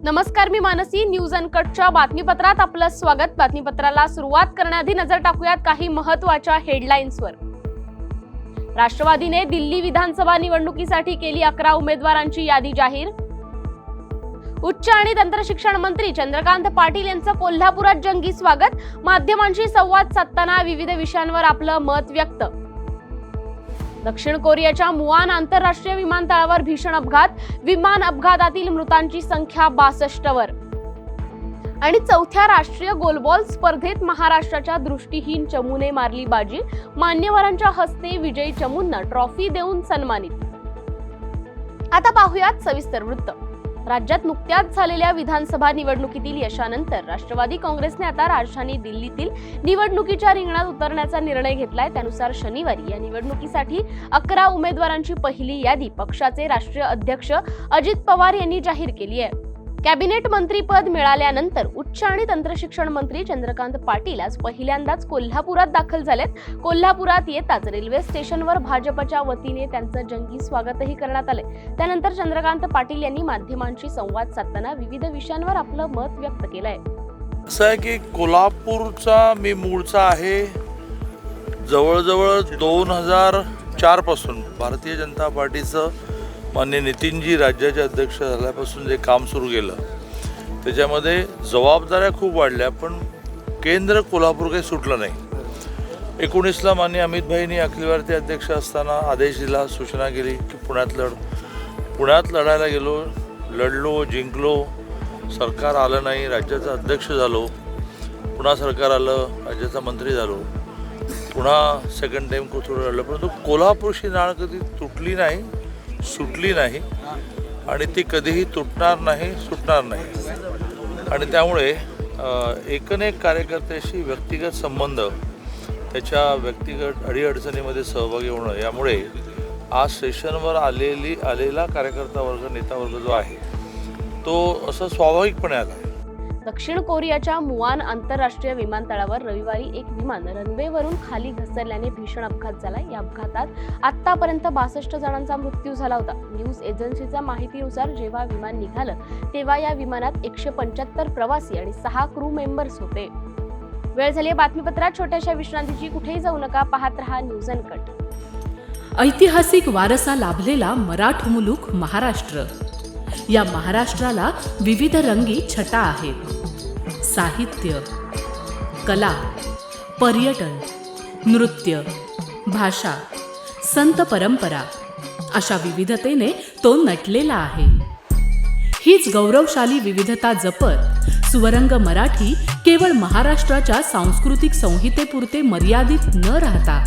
नमस्कार, मी मानसी. न्यूज अनकटच्या बातमीपत्रात आपलं स्वागत. बातमीपत्राला सुरुवात करण्याआधी नजर टाकूयात काही महत्त्वाच्या हेडलाईन्सवर. राष्ट्रवादीने दिल्ली विधानसभा निवडणुकीसाठी केली 11 उमेदवारांची यादी जाहीर. उच्च आणि तंत्रशिक्षण मंत्री चंद्रकांत पाटील यांचं कोल्हापुरात जंगी स्वागत. माध्यमांशी संवाद साधताना विविध विषयांवर आपलं मत व्यक्त. दक्षिण कोरियाच्या मुआन आंतरराष्ट्रीय विमानतळावर भीषण अपघात. विमान अपघातातील मृतांची संख्या 62 वर. आणि चौथ्या राष्ट्रीय गोलबॉल स्पर्धेत महाराष्ट्राच्या दृष्टीहीन चमूने मारली बाजी. मान्यवरांच्या हस्ते विजयी चमूंना ट्रॉफी देऊन सन्मानित. आता पाहूयात सविस्तर वृत्त. राज्यात नुकत्याच झालेल्या विधानसभा निवडणुकीतील यशानंतर राष्ट्रवादी काँग्रेसने आता राजधानी दिल्लीतील निवडणुकीच्या रिंगणात उतरण्याचा निर्णय घेतलाय. त्यानुसार शनिवारी या निवडणुकीसाठी 11 उमेदवारांची पहिली यादी पक्षाचे राष्ट्रीय अध्यक्ष अजित पवार यांनी जाहीर केली आहे. कॅबिनेट मंत्रीपद मिळाल्यानंतर उच्च आणि तंत्रशिक्षण मंत्री चंद्रकांत पाटील आज पहिल्यांदाच कोल्हापुरात दाखल झालेत. कोल्हापुरात येताच रेल्वे स्टेशनवर भाजपच्या वतीने त्यांचं जंगी स्वागतही करण्यात आले. त्यानंतर चंद्रकांत पाटील यांनी माध्यमांशी संवाद साधताना विविध विषयांवर आपलं मत व्यक्त केलंय. असं आहे की कोल्हापूरचा मी मूळचा आहे. जवळजवळ 2004 पासून भारतीय जनता पार्टीचं माननीय नितीनजी राज्याचे अध्यक्ष झाल्यापासून जे काम सुरू केलं त्याच्यामध्ये जबाबदाऱ्या खूप वाढल्या, पण केंद्र कोल्हापूर काही सुटलं नाही. 19ला माननीय अमितभाईंनी अखिल भारतीय अध्यक्ष असताना आदेश दिला, सूचना केली की पुण्यात लढायला गेलो, लढलो, जिंकलो. सरकार आलं नाही, राज्याचा अध्यक्ष झालो. पुन्हा सरकार आलं, राज्याचा मंत्री झालो. पुन्हा सेकंड टाईम थोडं लढलं, परंतु कोल्हापूरची नाळ कधी तुटली नाही, सुटली नाही आणि ती कधीही तुटणार नाही, सुटणार नाही. आणि त्यामुळे एकनेक कार्यकर्त्याशी व्यक्तिगत संबंध, त्याच्या व्यक्तिगत अडीअडचणीमध्ये सहभागी होणं, यामुळे आज स्टेशनवर आलेला कार्यकर्ता वर्ग, नेता वर्ग जो आहे तो असं स्वाभाविकपणे आला. दक्षिण कोरियाच्या मुआन आंतरराष्ट्रीय विमानतळावर रविवारी एक विमान रनवेवरून खाली घसरल्याने भीषण अपघात झाला. या अपघातात आतापर्यंत 62 जणांचा मृत्यू झाला होता. न्यूज एजन्सीच्या माहितीनुसार जेव्हा विमान निघालं तेव्हा या विमानात 175 प्रवासी आणि 6 क्रू मेंबर्स होते. वेळ झाली बातमीपत्रात छोट्याशा विश्रांतीची. कुठेही जाऊ नका, पाहत रहा न्यूज अनकट. ऐतिहासिक वारसा लाभलेला मराठ मुलूक महाराष्ट्र. या महाराष्ट्राला विविध रंगी छटा आहेत. साहित्य, कला, पर्यटन, नृत्य, भाषा, संत परंपरा अशा विविधतेने तो नटलेला आहे. हीच गौरवशाली विविधता जपत सुवरंग मराठी केवळ महाराष्ट्राच्या सांस्कृतिक संहितेपुरते मर्यादित न राहता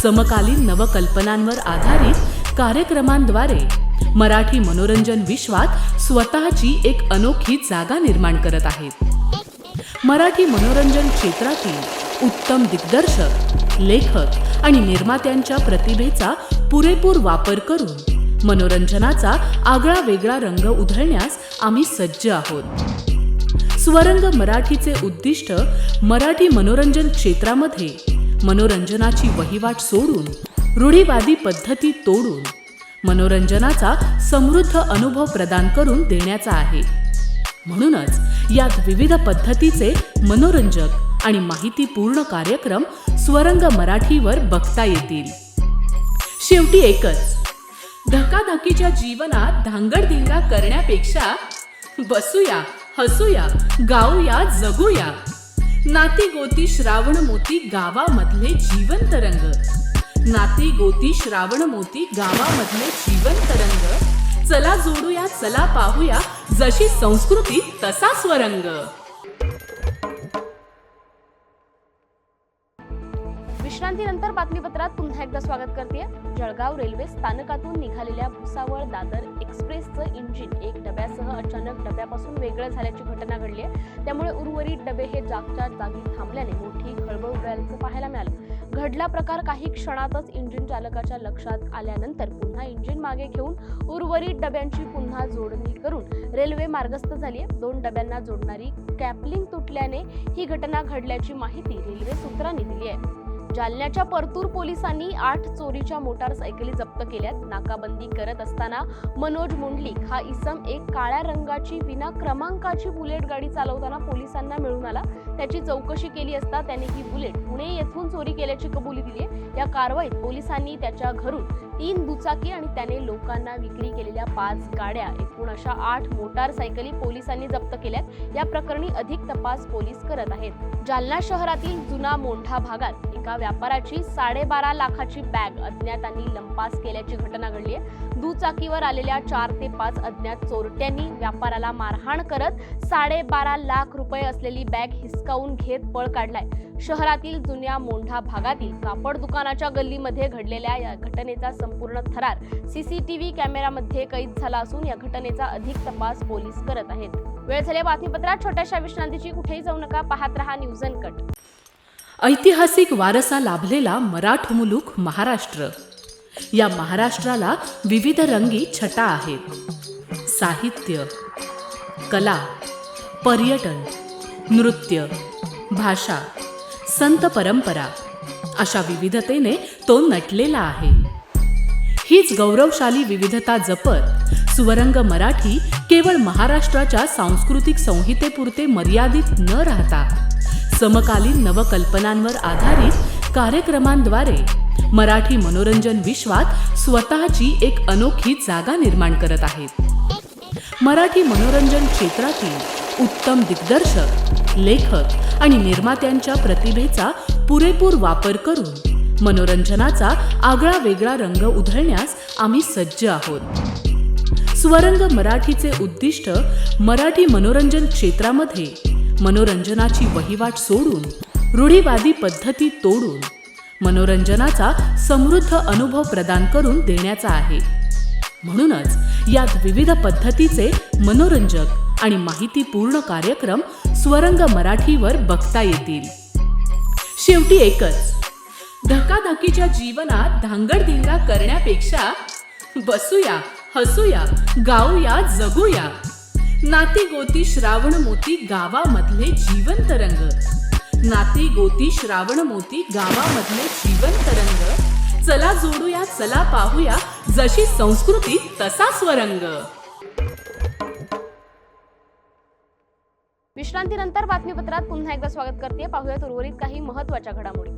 समकालीन नवकल्पनांवर आधारित कार्यक्रमांद्वारे मराठी मनोरंजन विश्वात स्वतःची एक अनोखी जागा निर्माण करत आहेत. मराठी मनोरंजन क्षेत्रातील उत्तम दिग्दर्शक, लेखक आणि निर्मात्यांच्या प्रतिभेचा पुरेपूर वापर करून मनोरंजनाचा आगळा वेगळा रंग उधळण्यास आम्ही सज्ज आहोत. स्वरंग मराठीचे उद्दिष्ट मराठी मनोरंजन क्षेत्रामध्ये मनोरंजनाची वहिवाट सोडून, रूढीवादी पद्धती तोडून मनोरंजनाचा समृद्ध अनुभव प्रदान करून देण्याचा आहे. म्हणूनच यात विविध पद्धतीचे मनोरंजक आणि माहितीपूर्ण कार्यक्रम स्वरंग मराठीवर बघता येतील. शेवटी एकच, धकाधकीच्या जीवनात धांगडधिंगा करण्यापेक्षा बसूया, हसूया, गाऊया, जगूया. नाती गोती श्रावण मोती गावामधले जीवंत रंग. नाती गोती श्रावण मोती गावामधले जीवंत रंग. चला जोडूया, चला पाहूया, जशी संस्कृती तसा स्वरंग. विश्रांतीनंतर बातमीपत्रात पुन्हा एकदा स्वागत करते. जळगाव रेल्वे स्थानकातून निघालेल्या भुसावळ दादर एक्सप्रेसचं इंजिन एक डब्यासह अचानक डब्यापासून वेगळं झाल्याची घटना घडली आहे. त्यामुळे उर्वरित डबे हे जागच्या जागी थांबल्याने मोठी खळबळ उडाल्याचं पाहायला मिळालं. घडला प्रकार काही क्षणातच इंजिन चालकाच्या लक्षात आल्यानंतर पुन्हा इंजिन मागे घेऊन उर्वरित डब्यांची पुन्हा जोडणी करून रेल्वे मार्गस्थ झाली आहे. 2 डब्यांना जोडणारी कॅपलिंग तुटल्याने ही घटना घडल्याची माहिती रेल्वे सूत्रांनी दिली आहे. जालन्याच्या परतूर पोलिसांनी 8 चोरीच्या मोटारसायकली जप्त केल्यात. नाकाबंदी करत असताना मनोज मुंडलिक हा इसम एक काळ्या रंगाची विना क्रमांकाची बुलेट गाडी चालवताना पोलिसांना मिळून आला. त्याची चौकशी केली असता त्याने ही बुलेट पुणे येथून चोरी केल्याची कबुली दिली आहे. या कारवाईत पोलिसांनी त्याच्या घरून 3 दुचाकी आणि त्याने लोकांना विक्री केलेल्या 5 गाड्या एकूण अशा 8 मोटारसायकली पोलिसांनी जप्त केल्यात. या प्रकरणी अधिक तपास पोलीस करत आहेत. जालना शहरातील जुना मोंढा भागात एका व्यापाराची 12.5 लाखाची बॅग अज्ञातांनी लंपास केल्याची घटना घडली आहे. दुचाकीवर आलेल्या 4 ते 5 अज्ञात चोरट्यांनी व्यापाराला मारहाण करत 12.5 लाख रुपये असलेली बॅग हिसकावून घेत पळ काढलाय. शहरातील जुन्या मोंढा भागातील कापड दुकानाच्या गल्लीमध्ये घडलेल्या या घटनेचा संपूर्ण थरार सीसीटीव्ही कॅमेरामध्ये कैद झाला असून या घटनेचा अधिक तपास पोलीस करत आहेत. वेळ झाली बातमीपत्रात छोट्याशा विश्रांतीची. कुठेही जाऊ नका, पाहत रहा न्यूज अनकट. ऐतिहासिक वारसा लाभलेला मराठ मुलूक महाराष्ट्र. या महाराष्ट्राला विविध रंगी छटा आहेत. साहित्य, कला, पर्यटन, नृत्य, भाषा, संत परंपरा अशा विविधतेने तो नटलेला आहे. हीच गौरवशाली विविधता जपत सुवरंग मराठी केवळ महाराष्ट्राच्या सांस्कृतिक संहितेपुरते मर्यादित न राहता समकालीन नवकल्पनांवर आधारित कार्यक्रमांद्वारे मराठी मनोरंजन विश्वात स्वतःची एक अनोखी जागा निर्माण करत आहेत. मराठी मनोरंजन क्षेत्रातील उत्तम दिग्दर्शक, लेखक आणि निर्मात्यांच्या प्रतिभेचा पुरेपूर वापर करून मनोरंजनाचा आगळा वेगळा रंग उधळण्यास आम्ही सज्ज आहोत. स्वरंग मराठीचे उद्दिष्ट मराठी मनोरंजन क्षेत्रामध्ये मनोरंजनाची वहिवाट सोडून रूढीवादी पद्धती तोडून मनोरंजनाचा समृद्ध अनुभव प्रदान करून देण्याचा आहे. म्हणूनच यात विविध पद्धतीचे मनोरंजक आणि माहितीपूर्ण कार्यक्रम स्वरंग मराठीवर बघता येतील. शेवटी एकच, धकाधकीच्या जीवनात धांगडधिंगा करण्यापेक्षा बसूया, हसूया, गाऊया, जगूया. नाती गोती श्रावण मोती गावामधले जीवंत रंग. नाती गोती श्रावण मोती गावामधले जीवंत रंग. चला जोडूया, चला पाहूया, जशी संस्कृती तसा स्वरंग. विश्रांतीनंतर बातमीपत्रात पुन्हा एकदा स्वागत करते. पाहूयात उर्वरित काही महत्त्वाच्या घडामोडी.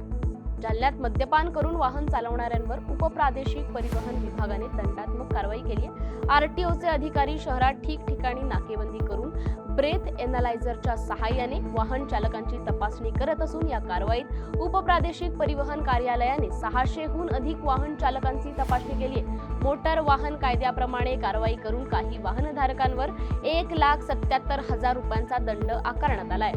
जालन्यात मद्यपान करून वाहन चालवणाऱ्यांवर उपप्रादेशिक परिवहन विभागाने दंडात्मक कारवाई केली आहे. आरटीओचे अधिकारी शहरात ठिकठिकाणी नाकेबंदी करून ब्रेथ एनालायझरच्या सहाय्याने वाहन चालकांची तपासणी करत असून या कारवाईत उपप्रादेशिक परिवहन कार्यालयाने 600हून अधिक वाहन चालकांची तपासणी केली आहे. मोटार वाहन कायद्याप्रमाणे कारवाई करून काही वाहनधारकांवर 1,77,000 रुपयांचा दंड आकारण्यात आलाय.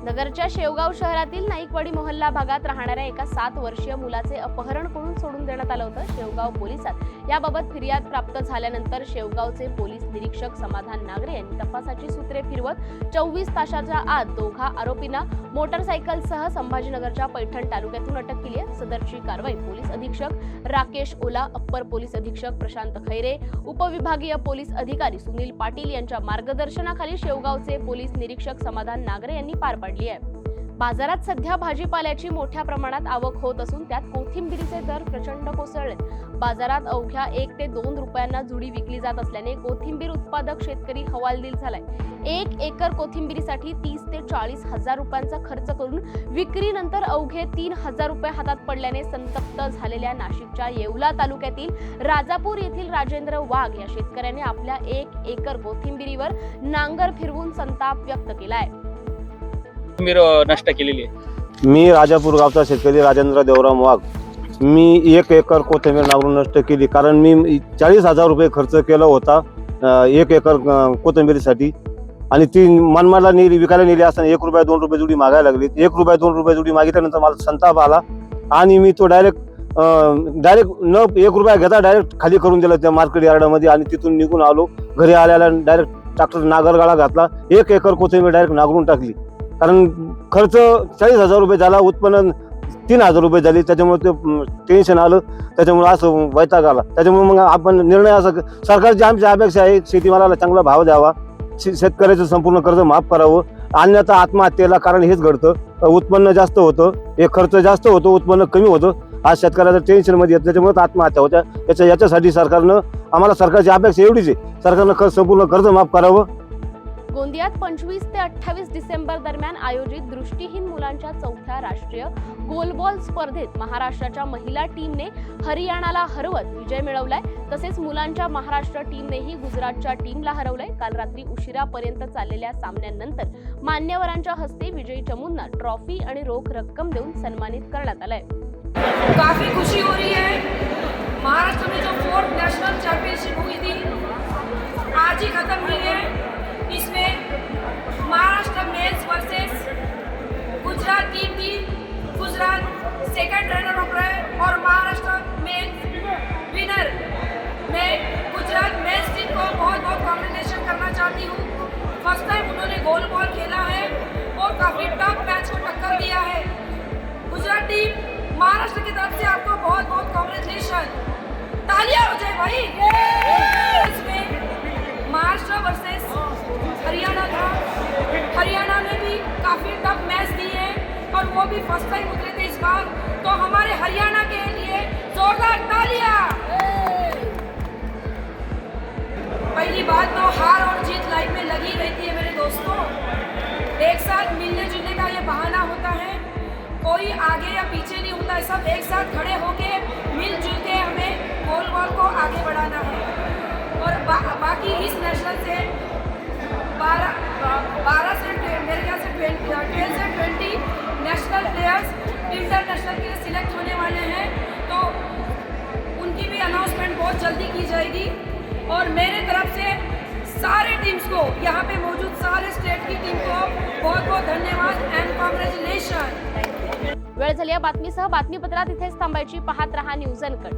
नगरच्या शेवगाव शहरातील नाईकवाडी मोहल्ला भागात राहणाऱ्या एका 7 वर्षीय मुलाचे अपहरण करून सोडून देण्यात आलं होतं. शेवगाव पोलिसात याबाबत फिर्याद प्राप्त झाल्यानंतर शेवगावचे पोलीस निरीक्षक समाधान नागरे यांनी तपासाची सूत्रे फिरवत 24 तासाच्या आत दोघा आरोपींना मोटारसायकलसह संभाजीनगरच्या पैठण तालुक्यातून अटक केली आहे. सदरची कारवाई पोलीस अधीक्षक राकेश ओला, अप्पर पोलीस अधीक्षक प्रशांत खैरे, उपविभागीय पोलीस अधिकारी सुनील पाटील यांच्या मार्गदर्शनाखाली शेवगावचे पोलीस निरीक्षक समाधान नागरे यांनी पार पाडली. बाजारात सध्या भाजीपाल्याची मोठ्या प्रमाणात आवक होत असून त्यात कोथिंबिरीचे दर प्रचंड कोसळलेत. बाजारात अवघ्या 1 ते 2 रुपयांना जुडी विकली जात असल्याने कोथिंबीर उत्पादक शेतकरी हवालदिल झालाय. 1 एकर कोथिंबिरीसाठी 30 ते 40 हजार रुपयांचा खर्च करून विक्रीनंतर अवघे 3,000 रुपये हातात पडल्याने संतप्त झालेल्या नाशिकच्या येवला तालुक्यातील राजापूर येथील राजेंद्र वाघ या शेतकऱ्याने आपल्या 1 एकर कोथिंबिरीवर नांगर फिरवून संताप व्यक्त केलाय. नष्ट केलेली आहे. मी राजापूर गावचा शेतकरी राजेंद्र देवराम वाघ. मी 1 एकर कोथिंबीर नांगरून नष्ट केली, कारण मी 40,000 रुपये खर्च केला होता 1 एकर कोथिंबीरीसाठी, आणि ती मनमाडला विकायला नेली असताना 1 रुपया 2 रुपये जुडी मागायला लागली. 1 रुपया 2 रुपये जुडी मागितल्यानंतर मला संताप आला आणि मी तो डायरेक्ट न 1 रुपया घेता डायरेक्ट खाली करून दिला त्या मार्केट यार्डामध्ये, आणि तिथून निघून आलो. घरी आल्याला डायरेक्ट ट्रॅक्टर नागरगाळा घातला, 1 एकर कोथिंबीर डायरेक्ट नांगरून टाकली. कारण खर्च 40,000 रुपये झाला, उत्पन्न 3,000 रुपये झाली. त्याच्यामुळे ते टेन्शन आलं, त्याच्यामुळे असं वैताग आला. त्याच्यामुळे मग आपण निर्णय असा, सरकारची आमची अपेक्षा आहे शेतीमालाला चांगला भाव द्यावा, शेतकऱ्याचं संपूर्ण कर्ज माफ करावं अन्यथा आत्महत्येला कारण हेच घडतं, उत्पन्न जास्त होतं, हे खर्च जास्त होतो, उत्पन्न कमी होतं, आज शेतकऱ्याचं टेन्शनमध्ये येतं, त्याच्यामुळे आत्महत्या होत्या. याच्यासाठी सरकारनं, आम्हाला सरकारची अपेक्षा एवढीच आहे, सरकारनं संपूर्ण कर्ज माफ करावं. गोंदियात 25 ते 28 डिसेंबर दरम्यान आयोजित दृष्टीहीन मुलांच्या 4थ्या राष्ट्रीय गोलबॉल स्पर्धेत महाराष्ट्राच्या महिला टीमने हरियाणाला हरवत विजय मिळवलाय. तसेच मुलांच्या महाराष्ट्र टीमनेही गुजरातच्या टीमला हरवलंय. काल रात्री उशिरापर्यंत चाललेल्या सामन्यानंतर मान्यवरांच्या हस्ते विजयी चमूंना ट्रॉफी आणि रोख रक्कम देऊन सन्मानित करण्यात आलंय. काफ़ी खुशी हो रही है। महाराष्ट्र में जो 4th नेशनल चैंपियनशिप हुई थी आज ही खत्म हुई है। इसमें Maharashtra men's versus Gujarat team थी। गुजरात सेकंड रनर अप रहे और महाराष्ट्र मेंस विनर। मैं गुजरात मेंस टीम को बहुत बहुत कॉन्ग्रेचुलेशन करना चाहती हूँ। फर्स्ट टाइम उन्होंने गोल बॉल खेला है और काफ़ी टफ मैच को टक्कर दिया है। गुजरात टीम महाराष्ट्र की तरफ से आपको बहुत बहुत कॉन्ग्रेचुलेशन। तालियां हो जाए भाई। इसमें महाराष्ट्र वर्सेस हरियाणा था। हरियाणा ने भी काफ़ी टफ मैच दिए हैं और वो भी फर्स्ट टाइम उतरे थे इस बार, तो हमारे हरियाणा के लिए जोरदार तालियां। पहली बात तो हार और जीत लाइफ में लगी रहती है मेरे दोस्तों। एक साथ मिलने जुलने का ये बहाना होता है, कोई आगे या पीछे नहीं होता है, सब एक साथ खड़े होके मिलजुल के हमें गोल बॉल को आगे बढ़ाना है। और बाकी इस नेशनल से 12 से मेरे ख्याल से 12 से 20 नेशनल प्लेयर्स इंटरनेशनल के लिए सिलेक्ट होने वाले हैं, तो उनकी भी अनाउंसमेंट बहुत जल्दी की जाएगी। और मेरे तरफ से सारे टीम्स को, यहाँ पे मौजूद सारे स्टेट की टीम को बहुत बहुत धन्यवाद एंड कॉन्ग्रेचुलेशन। वेळ झाली या बातमीसह बातमीपत्रात इथेच थांबायची. पाहत रहा न्यूज अनकट.